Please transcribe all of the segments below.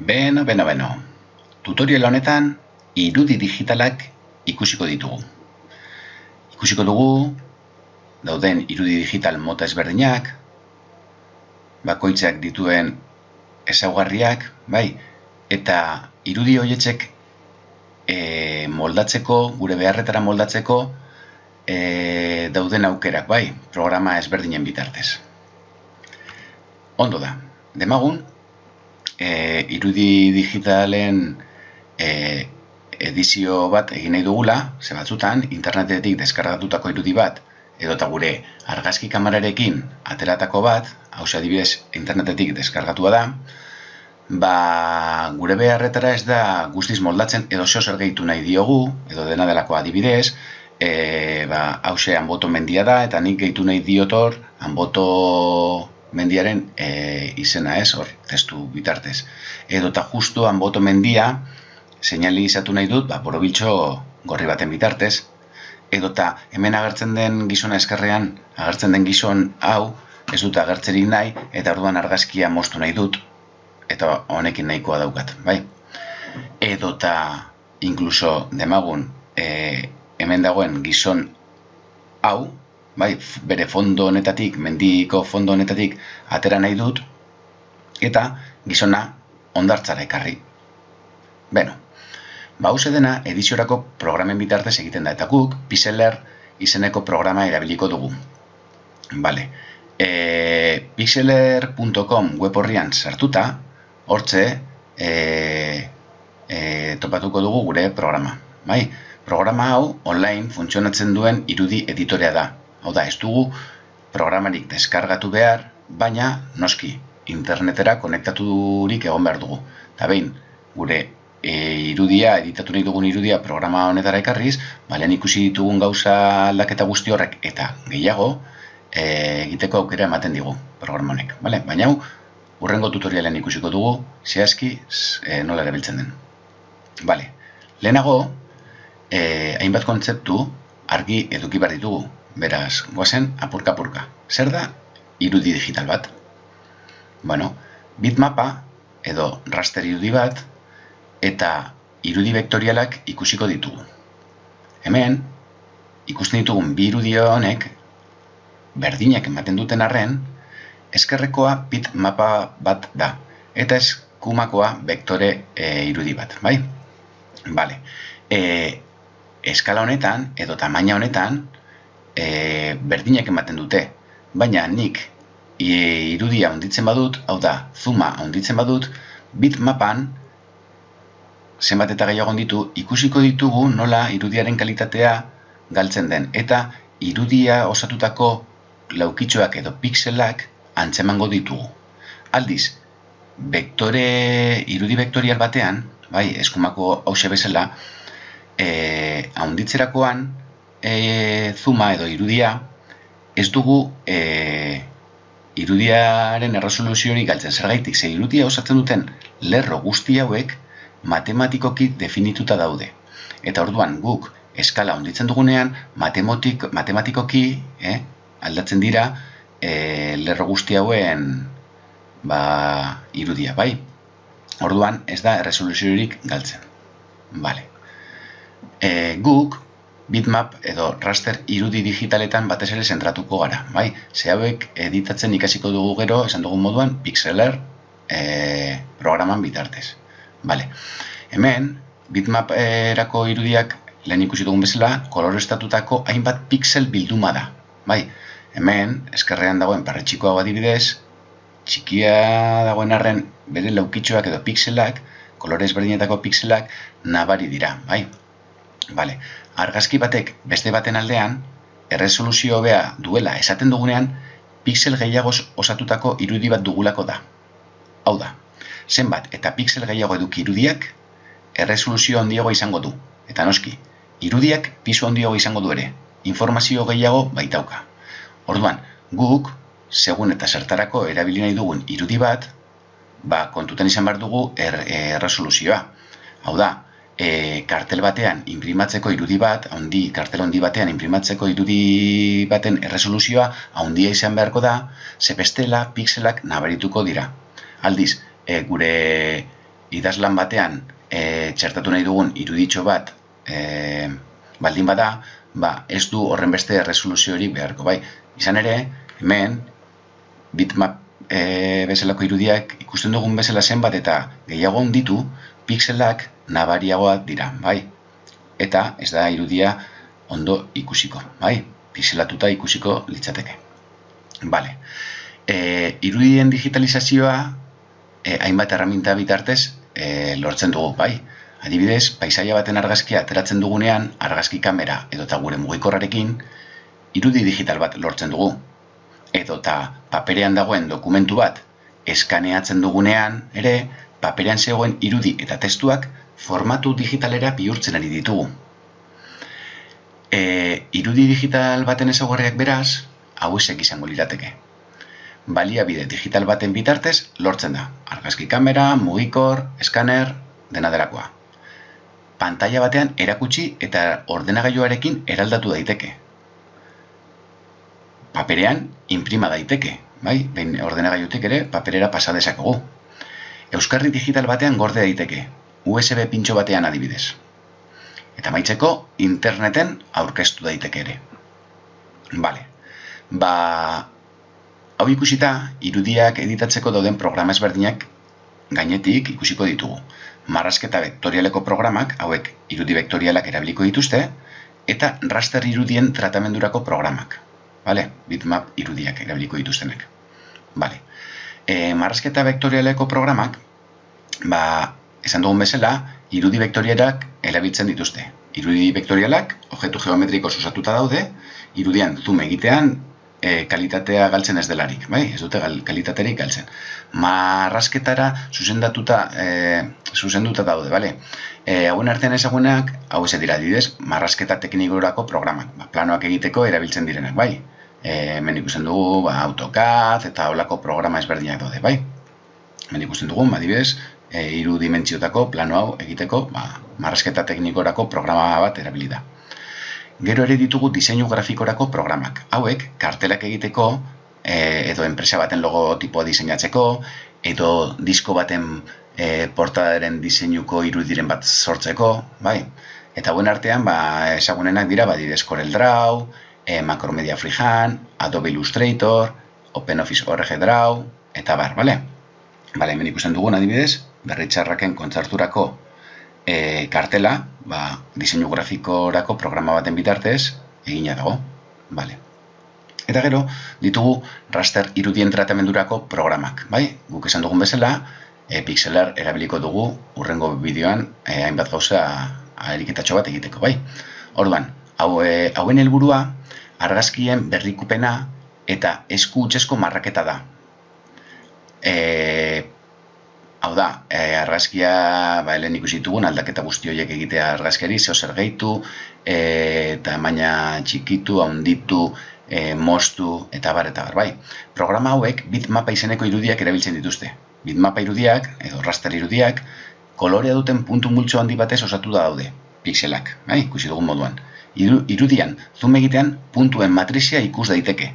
Beno. Tutorial honetan irudi digitalak ikusiko ditugu. Ikusiko dugu dauden irudi digital mota ezberdinak, bakoitzak dituen ezaugarriak, bai, eta irudi horiek moldatzeko, gure beharretara moldatzeko dauden aukerak, bai, programa ezberdinen bitartez. Ondo da, demagun, irudi digitalen edizio bat egin nahi dugula, ze batzutan, internetetik deskargatutako irudi bat, edota gure argazki kamerarekin ateratako bat, hauxe adibidez internetetik deskargatua da, gure beharretara ez da guztiz moldatzen edo zer gehitu nahi diogu, edo dena delako adibidez, hauxe Anboto mendia da, eta nik gehitu nahi diotor Anboto mendiaren izena ez, hor, testu bitartez. Edota justu Anboto mendia seinalizatu nahi dut, borobiltxo gorri baten bitartez, edota hemen agertzen den gizona eskerrean, agertzen den gizon hau, ez dut agertzerik nahi, eta orduan argazkia moztu nahi dut, eta honekin nahikoa daukat, bai? Edota, inkluso demagun, hemen dagoen gizon hau, bai, bere fondo honetatik, mendiko fondo honetatik atera nahi dut, eta gizona hondartzara ekarri. Beno, hauze dena ediziorako programen bitartez egiten da, eta guk Pixeler izeneko programa erabiliko dugu. Bale, pixeler.com web horrian sartuta, hortze topatuko dugu gure programa. Bai, programa hau online funtzionatzen duen irudi editorea da. Hau da, ez dugu programarik deskargatu behar, baina noski internetera konektaturik egon behar dugu. Eta behin, gure irudia, editatu nahi dugun irudia programa honetara ekarriz, lehen ikusi ditugun gauza aldaketa guzti horrek eta gehiago egiteko aukera ematen digu programa honek. Baina hau, hurrengo tutorialen ikusiko dugu, zehazki nola erabiltzen den. Lehenago, hainbat kontzeptu argi eduki behar ditugu. Beraz, goazen apurka-apurka. Zer da irudi digital bat? Bitmapa edo raster irudi bat eta irudi vektorialak ikusiko ditugu. Hemen, ikusten ditugun bi irudi honek, berdinak ematen duten arren, eskerrekoa bitmapa bat da, eta eskumakoa vektore irudi bat, bai? Eskala honetan, edo tamaina honetan, berdinak ematen dute, baina nik irudia handitzen badut, hau da, zooma handitzen badut, bitmapan, zenbat eta gehiago ditu, ikusiko ditugu nola irudiaren kalitatea galtzen den, eta irudia osatutako laukitxoak edo pixelak antzemango ditugu. Aldiz, irudi vektorial batean, eskumako hauxe bezala, handitzerakoan, zooma edo irudia, ez dugu irudiaren erresoluziorik galtzen. Zergaitik, ze irudia osatzen duten lerro guzti hauek matematikoki definituta daude. Eta orduan guk eskala handitzen dugunean, matematikoki aldatzen dira lerro guzti hauen irudia, bai? Orduan ez da erresoluziorik galtzen. Guk bitmap edo raster irudi digitaletan batez ere zentratuko gara, bai? Ze hauek editatzen ikasiko dugu gero, esan dugun moduan, Pixeler programan bitartez. Hemen, bitmaperako irudiak lehen ikusi dugun bezala, kolorestatutako hainbat pixel bilduma da. Hemen, eskerrean dagoen parretxikoa adibidez, txikia dagoen arren bere laukitxoak edo pixelak, kolore ezberdinetako pixelak nabari dira, bai? Argazki batek beste baten aldean, erresoluzio hobea duela esaten dugunean, pixel gehiagoz osatutako irudi bat dugulako da. Hau da, zenbat eta pixel gehiago eduki irudiak, erresoluzio handiago izango du. Eta noski, irudiak pisu handiago izango du ere, informazio gehiago baitauka. Orduan, guk, segun eta zertarako erabili nahi dugun irudi bat, kontutan izan behar dugu erresoluzioa. Hau da, kartel batean inprimatzeko irudi bat, kartel handi batean inprimatzeko irudi baten erresoluzioa handia izan beharko da, ze bestela pixelak nabarituko dira. Aldiz, gure idazlan batean txertatu nahi dugun iruditxo bat baldin bada, ez du horren beste resoluzio hori beharko, bai. Izan ere, hemen, bitmap bezalako irudiak ikusten dugun bezala zenbat eta gehiago handitu, pixelak nabariagoak dira, bai. Eta ez da irudia ondo ikusiko, bai. Pixelatuta ikusiko litzateke. Bale. Irudien digitalizazioa hainbat erraminta bitartez lortzen dugu, bai. Adibidez, paisaia baten argazkia ateratzen dugunean, argazki kamera edota gure mugikorrarekin irudi digital bat lortzen dugu. Edota paperean dagoen dokumentu bat eskaneatzen dugunean ere, paperean zegoen irudi eta testuak formatu digitalera bihurtzen ari ditugu. Irudi digital baten ezaugarriak beraz, hauexek izango lirateke. Baliabide digital baten bitartez lortzen da. Argazki kamera, mugikor, eskaner, dena delakoa. Pantalla batean erakutsi eta ordenagailuarekin eraldatu daiteke. Paperean inprima daiteke, bai? Behin ordenagailutik ere paperera pasa dezakogu. Euskarri digital batean gorde daiteke, USB pintxo batean adibidez. Eta amaitzeko interneten aurkeztu daiteke ere. Bale. Hau ikusita, irudiak editatzeko dauden programa ezberdinak gainetik ikusiko ditugu. Marrazketa vektorialeko programak, hauek irudi vektorialak erabiliko dituzte, eta raster irudien tratamendurako programak. Bale? Bitmap irudiak erabiliko dituztenek. Bale. Marrazketa vektorialeko programak, esan dugun bezala, irudi vektorialak erabiltzen dituzte. Irudi vektorialak, objektu geometriko osatuta daude, irudian zoom egitean, kalitatea galtzen ez delarik, bai? Ez dute kalitaterik galtzen. Marrazketara zuzenduta daude, bale? Hauen artean ezagunak, hau ez dira adibidez, marrazketa teknikorako programak, planoak egiteko erabiltzen direnak, bai? Hemen ikusten dugu AutoCAD eta holako programa ezberdinak daude, bai? Hemen ikusten dugu, adibidez, 3 dimentsiotako plano hau egiteko, marrazketa teknikorako programa bat erabili da. Gero ere ditugu diseinu grafikorako programak. Hauek, kartelak egiteko, edo enpresa baten logotipoa diseinatzeko, edo disko baten portadaren diseinuko irudiren bat sortzeko, bai? Eta hauen artean, ezagunenak dira, adibidez CorelDRAW, Macromedia Freehand, Adobe Illustrator, OpenOffice ORG Draw, eta bar, bale? Bale, hemen ikusten dugun adibidez, Berritxarraken kontzerturako kartela, diseinu grafikorako programa baten bitartez egina dago, bale. Eta gero, ditugu raster irudien tratamendurako programak, bai? Guk esan dugun bezala, pixelar erabiliko dugu hurrengo bideoan hainbat gauza ariketatxo bat egiteko, bai? Orduan, hauen helburua argazkien berrikupena eta esku hutsezko marraketa da. Hau da, argazkia, helen ikusi ditugun, aldaketa guzti horiek egitea argazkiari, zer gehitu, tamaina txikitu, handitu, moztu, eta bar, bai. Programa hauek bitmapa izeneko irudiak erabiltzen dituzte. Bitmapa irudiak, edo raster irudiak, kolorea duten puntu multzo handi batez osatu da daude, pixelak, bai, ikusi dugun moduan. Irudian, zoom egitean, puntuen matrizia ikus daiteke.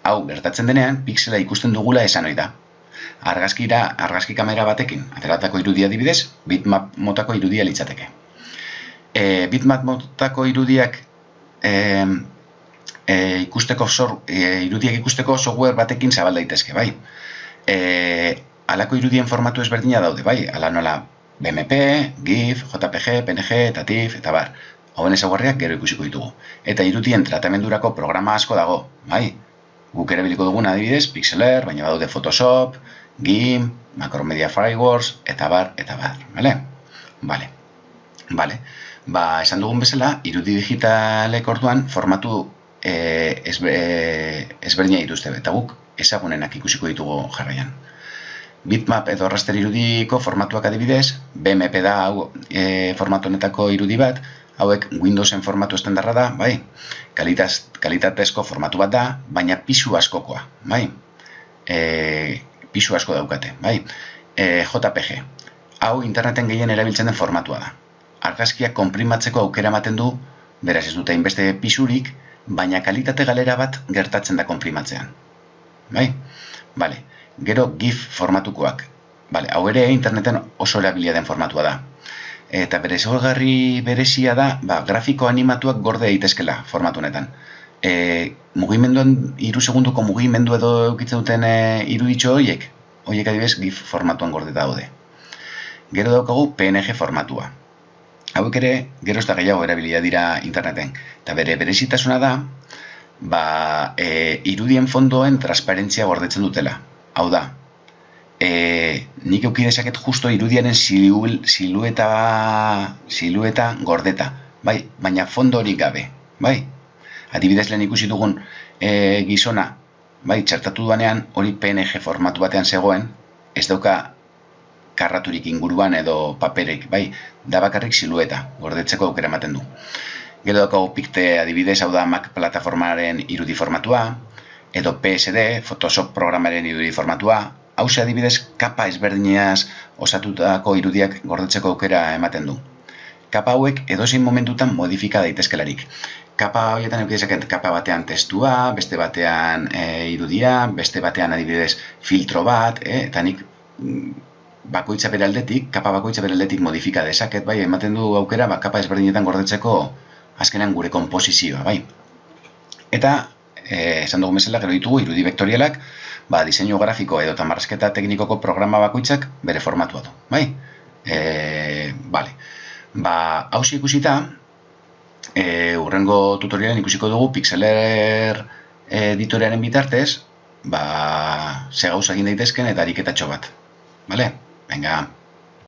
Hau, gertatzen denean, pixela ikusten dugula esan ohi da. Argazki kamera batekin, ateratako irudia adibidez, bitmap motako irudia litzateke. Bitmap motako irudiak irudiak ikusteko software batekin zabal daitezke, bai? Halako irudien formatu ezberdina daude, bai? Hala nola BMP, GIF, JPG, PNG, eta TIFF, eta bar. Hauen ezaugarriak gero ikusiko ditugu. Eta irudien tratamendurako programa asko dago, bai? Guk erabiliko dugun adibidez, Pixeler, baina badaude Photoshop, GIMP, Macromedia Fireworks, eta bar, bale? Bale. Esan dugun bezala, irudi digitalek orduan formatu ezberdina dituzte, eta guk ezagunenak ikusiko ditugu jarraian. Bitmap edo raster irudiko formatuak adibidez, BMP da formatu honetako irudi bat, hauek Windowsen formatu estandarra da, bai? Kalitatezko formatu bat da, baina pisu askokoa, bai? Pisu asko daukate, bai? JPG. Hau interneten gehien erabiltzen den formatua da. Argazkiak konprimatzeko aukera ematen du, beraz ez dute hainbeste pisurik, baina kalitate galera bat gertatzen da konprimatzean. Bai? Bale. Gero GIF formatukoak. Vale, hau ere interneten oso erabilia den formatua da. Eta bere ezaugarri berezia da, grafiko animatuak gorde daitezkela formatu honetan. Mugimenduan, 3 segunduko mugimendu edo eukitzen duten iruditxo horiek adibidez GIF formatuan gordeta daude. Gero daukagu PNG formatua. Hauek ere, gero ez da gehiago erabilia dira interneten. Eta bere berezitasuna da, irudien fondoen transparentzia gordetzen dutela. Hau da, nik euki dezaket justo irudiaren silueta gordeta, bai, baina fondo hori gabe, bai. Adibidez lehen ikusi dugun gizona, bai, txertatu duanean hori PNG formatu batean zegoen, ez dauka karraturik inguruan edo paperek, bai, da bakarrik silueta, gordetzeko aukera ematen du. Gero daukagu Picte adibidez, hau da Mac plataformaren irudi formatua, edo PSD, Photoshop programaren irudi formatua, hau adibidez kapa ezberdinaz osatutako irudiak gordetzeko aukera ematen du. Kapa hauek edozein momentutan modifika daitezkelarik. Kapa horietan eukidezaket kapa batean testua, beste batean irudia, beste batean adibidez filtro bat, eta nik bakoitza bere aldetik, kapa bakoitza bere aldetik modifika dezaket, bai, ematen du aukera kapa ezberdinetan gordetzeko azkenan gure konposizioa, bai. Eta, esan dugu bezala, gero ditugu irudi vektorialak, diseinu grafiko edo marrazketa teknikoko programa bakoitzak bere formatua du, bai? Bale. Hauzi ikusita, hurrengo tutorialen ikusiko dugu Pixeler editorearen bitartez, ze gauza egin daitezken eta ariketatxo bat. Bale? Venga.